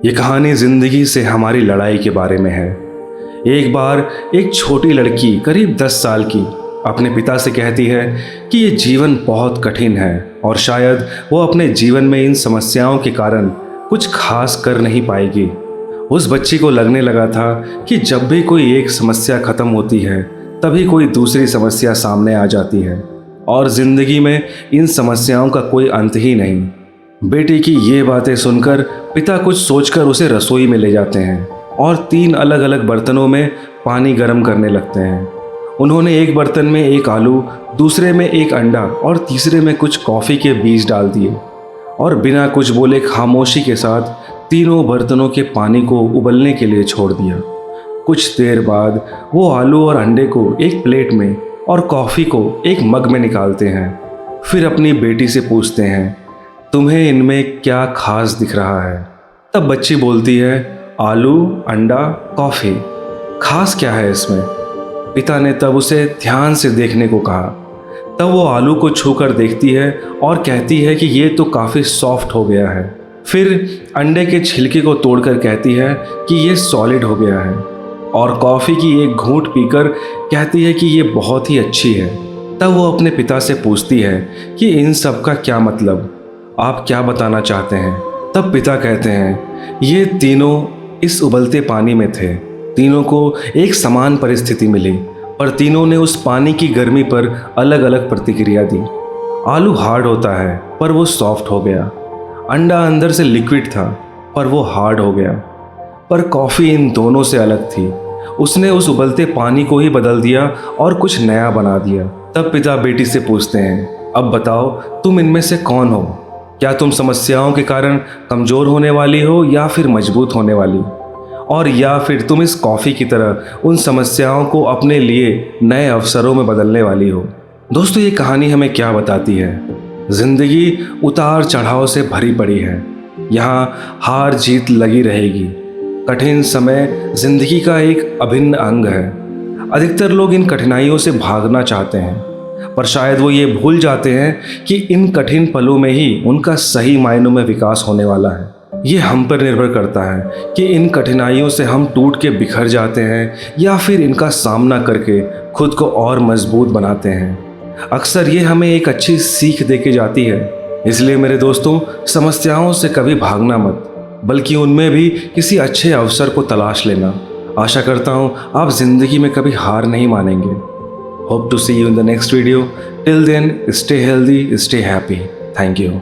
ये कहानी जिंदगी से हमारी लड़ाई के बारे में है। एक बार एक छोटी लड़की करीब 10 साल की अपने पिता से कहती है कि ये जीवन बहुत कठिन है और शायद वो अपने जीवन में इन समस्याओं के कारण कुछ खास कर नहीं पाएगी। उस बच्ची को लगने लगा था कि जब भी कोई एक समस्या खत्म होती है तभी कोई दूसरी समस्या सामने आ जाती है और ज़िंदगी में इन समस्याओं का कोई अंत ही नहीं। बेटी की ये बातें सुनकर पिता कुछ सोचकर उसे रसोई में ले जाते हैं और 3 अलग अलग बर्तनों में पानी गर्म करने लगते हैं। उन्होंने एक बर्तन में एक आलू, दूसरे में एक अंडा और तीसरे में कुछ कॉफ़ी के बीज डाल दिए और बिना कुछ बोले खामोशी के साथ तीनों बर्तनों के पानी को उबलने के लिए छोड़ दिया। कुछ देर बाद वो आलू और अंडे को एक प्लेट में और कॉफ़ी को एक मग में निकालते हैं। फिर अपनी बेटी से पूछते हैं, तुम्हें इनमें क्या खास दिख रहा है? तब बच्ची बोलती है, आलू, अंडा, कॉफ़ी, खास क्या है इसमें? पिता ने तब उसे ध्यान से देखने को कहा। तब वो आलू को छूकर देखती है और कहती है कि ये तो काफ़ी सॉफ्ट हो गया है। फिर अंडे के छिलके को तोड़कर कहती है कि ये सॉलिड हो गया है और कॉफ़ी की एक घूंट पीकर कहती है कि ये बहुत ही अच्छी है। तब वो अपने पिता से पूछती है कि इन सब का क्या मतलब, आप क्या बताना चाहते हैं? तब पिता कहते हैं, ये तीनों इस उबलते पानी में थे। तीनों को एक समान परिस्थिति मिली पर तीनों ने उस पानी की गर्मी पर अलग अलग प्रतिक्रिया दी। आलू हार्ड होता है पर वो सॉफ्ट हो गया। अंडा अंदर से लिक्विड था पर वो हार्ड हो गया। पर कॉफ़ी इन दोनों से अलग थी। उसने उस उबलते पानी को ही बदल दिया और कुछ नया बना दिया। तब पिता बेटी से पूछते हैं, अब बताओ तुम इनमें से कौन हो? क्या तुम समस्याओं के कारण कमज़ोर होने वाली हो या फिर मजबूत होने वाली, और या फिर तुम इस कॉफ़ी की तरह उन समस्याओं को अपने लिए नए अवसरों में बदलने वाली हो? दोस्तों, ये कहानी हमें क्या बताती है? ज़िंदगी उतार चढ़ाव से भरी पड़ी है। यहाँ हार जीत लगी रहेगी। कठिन समय ज़िंदगी का एक अभिन्न अंग है। अधिकतर लोग इन कठिनाइयों से भागना चाहते हैं पर शायद वो ये भूल जाते हैं कि इन कठिन पलों में ही उनका सही मायनों में विकास होने वाला है। ये हम पर निर्भर करता है कि इन कठिनाइयों से हम टूट के बिखर जाते हैं या फिर इनका सामना करके खुद को और मजबूत बनाते हैं। अक्सर ये हमें एक अच्छी सीख दे के जाती है। इसलिए मेरे दोस्तों, समस्याओं से कभी भागना मत, बल्कि उनमें भी किसी अच्छे अवसर को तलाश लेना। आशा करता हूँ आप ज़िंदगी में कभी हार नहीं मानेंगे। Hope to see you in the next video. Till then, stay healthy, stay happy. Thank you.